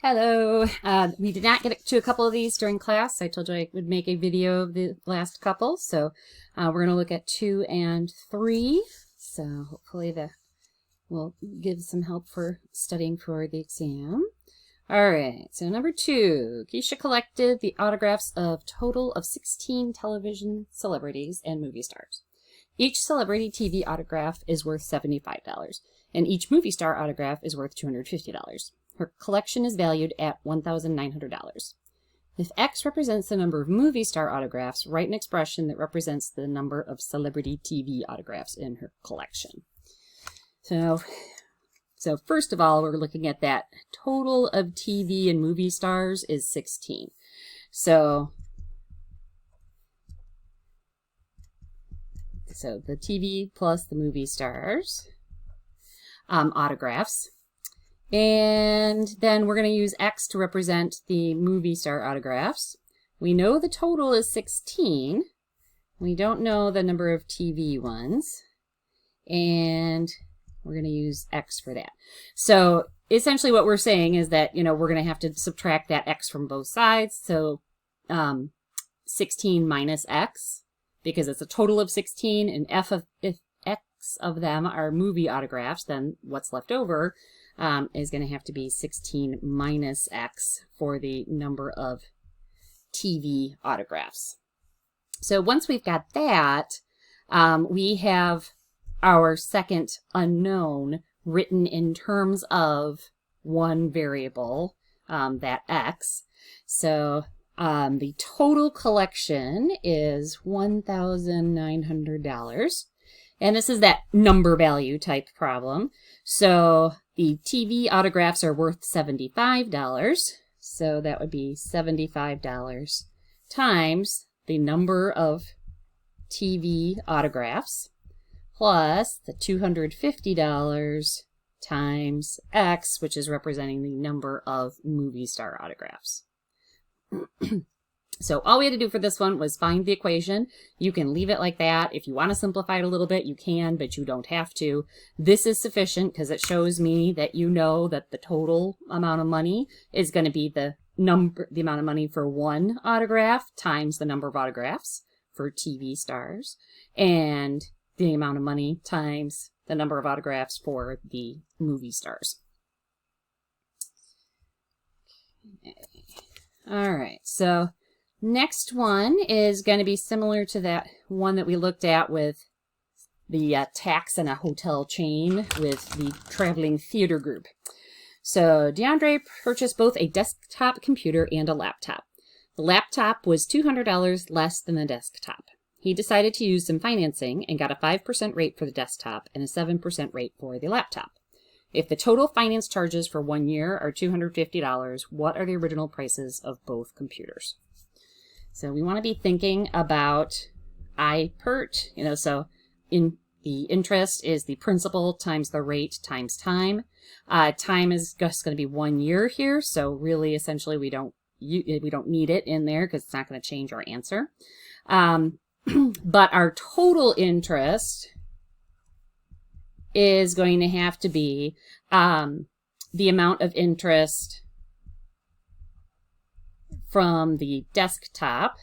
Hello. We did not get to a couple of these during class. I told you I would make a video of the last couple. So we're going to look at 2 and 3. So hopefully that will give some help for studying for the exam. All right. So number 2, Keisha collected the autographs of total of 16 television celebrities and movie stars. Each celebrity TV autograph is worth $75, and each movie star autograph is worth $250. Her collection is valued at $1,900. If X represents the number of movie star autographs, write an expression that represents the number of celebrity TV autographs in her collection. So first of all, we're looking at that total of TV and movie stars is 16. So the TV plus the movie stars autographs. And then we're going to use X to represent the movie star autographs. We know the total is 16. We don't know the number of TV ones. And we're going to use X for that. So essentially what we're saying is that, we're going to have to subtract that X from both sides. So 16 minus X, because it's a total of 16, and if X of them are movie autographs, then what's left over is going to have to be 16 minus X for the number of TV autographs. So once we've got that, we have our second unknown written in terms of one variable, that X. So the total collection is $1,900. And this is that number value type problem. So the TV autographs are worth $75. So that would be $75 times the number of TV autographs plus the $250 times X, which is representing the number of movie star autographs. So all we had to do for this one was find the equation. You can leave it like that. If you want to simplify it a little bit, you can, but you don't have to. This is sufficient because it shows me that you know that the total amount of money is going to be the amount of money for one autograph times the number of autographs for TV stars, and the amount of money times the number of autographs for the movie stars. Okay. All right, so next one is going to be similar to that one that we looked at with the tax and a hotel chain with the traveling theater group. So DeAndre purchased both a desktop computer and a laptop. The laptop was $200 less than the desktop. He decided to use some financing and got a 5% rate for the desktop and a 7% rate for the laptop. If the total finance charges for 1 year are $250, what are the original prices of both computers? So we want to be thinking about IPERT, so in the interest is the principal times the rate times time. Time is just going to be 1 year here, so really essentially we don't need it in there because it's not going to change our answer. But our total interest is going to have to be the amount of interest from the desktop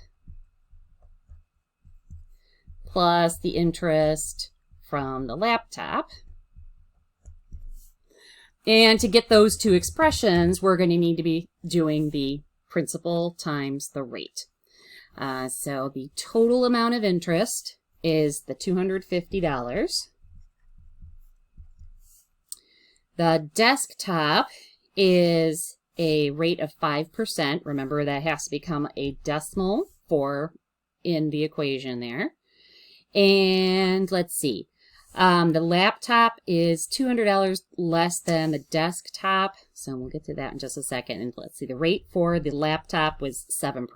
plus the interest from the laptop. And to get those two expressions, we're going to need to be doing the principal times the rate. So the total amount of interest is the $250. The desktop is a rate of 5%. Remember, that has to become a decimal in the equation there. And let's see. The laptop is $200 less than the desktop. So we'll get to that in just a second. And let's see, the rate for the laptop was 7%.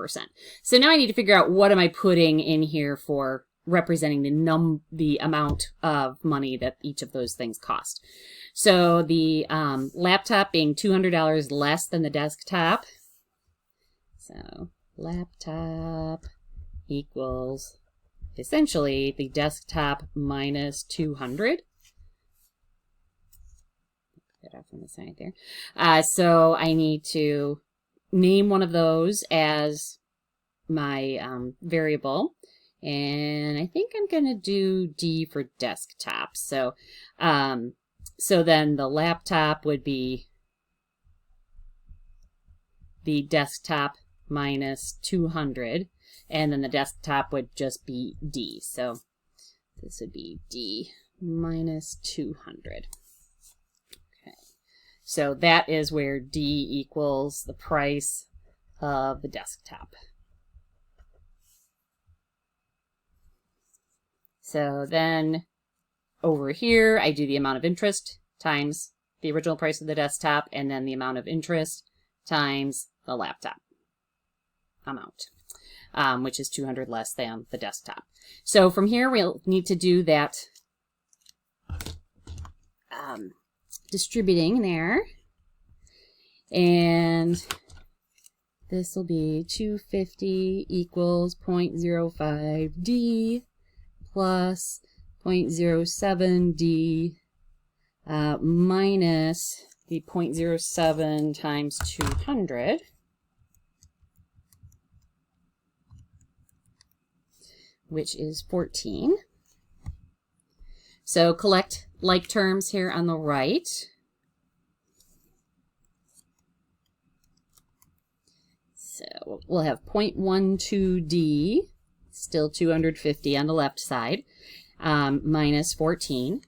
So now I need to figure out what am I putting in here for representing the amount of money that each of those things cost. So the laptop being $200 less than the desktop. So laptop equals essentially the desktop minus 200. That off on the side there. So I need to name one of those as my variable. And I think I'm going to do D for desktop. So, so then the laptop would be the desktop minus 200. And then the desktop would just be D. So this would be D minus 200. Okay. So that is where D equals the price of the desktop. So then over here, I do the amount of interest times the original price of the desktop, and then the amount of interest times the laptop amount, which is 200 less than the desktop. So from here, we'll need to do that distributing there. And this will be 250 equals 0.05D plus 0.07D minus the 0.07 times 200. Which is 14. So collect like terms here on the right. So we'll have 0.12D, still 250 on the left side, minus 14.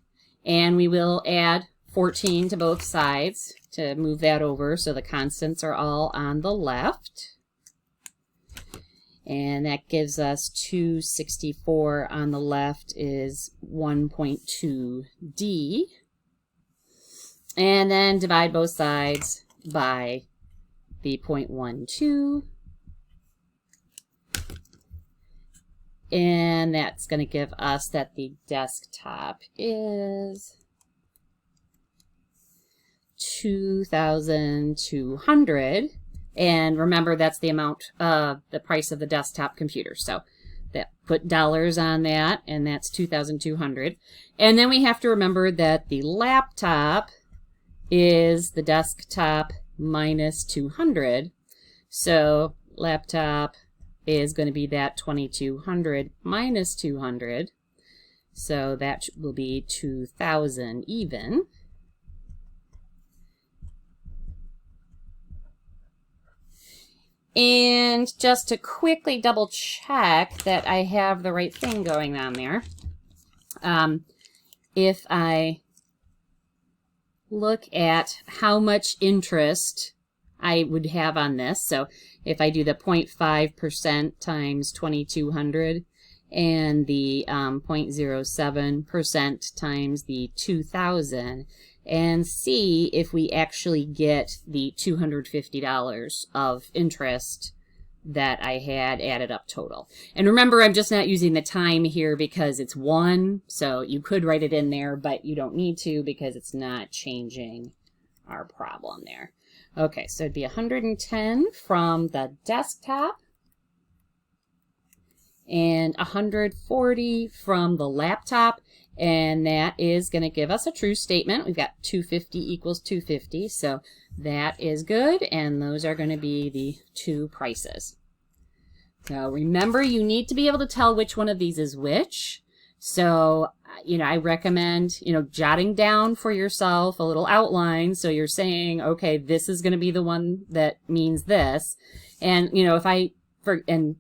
And we will add 14 to both sides to move that over so the constants are all on the left. And that gives us 264 on the left is 1.2D. And then divide both sides by the 0.12. And that's going to give us that the desktop is 2,200. And remember, that's the amount, the price of the desktop computer. So that put dollars on that, and that's 2,200. And then we have to remember that the laptop is the desktop minus 200. So laptop is going to be that 2,200 minus 200. So that will be 2,000 even. And just to quickly double check that I have the right thing going on there, if I look at how much interest I would have on this, so if I do the 0.5% times 2,200 and the 0.07% times the 2,000, and see if we actually get the $250 of interest that I had added up total. And remember, I'm just not using the time here because it's 1, so you could write it in there, but you don't need to because it's not changing our problem there. Okay, so it'd be 110 from the desktop and 140 from the laptop. And that is going to give us a true statement. We've got 250 equals 250, so that is good, and those are going to be the two prices. So remember, you need to be able to tell which one of these is which. So, I recommend, jotting down for yourself a little outline, so you're saying, okay, this is going to be the one that means this. And, and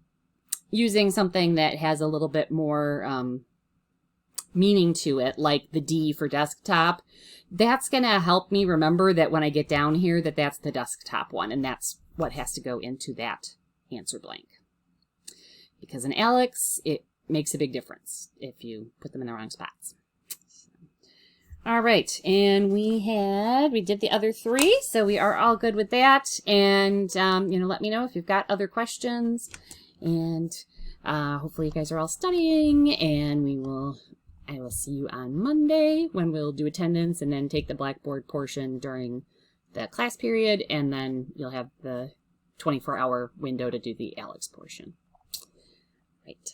using something that has a little bit more meaning to it, like the D for desktop, that's going to help me remember that when I get down here that that's the desktop one, and that's what has to go into that answer blank. Because in ALEKS, it makes a big difference if you put them in the wrong spots. All right, and we did the other 3, so we are all good with that. And, let me know if you've got other questions, and hopefully you guys are all studying, and I will see you on Monday when we'll do attendance and then take the Blackboard portion during the class period, and then you'll have the 24-hour window to do the ALEKS portion. Right.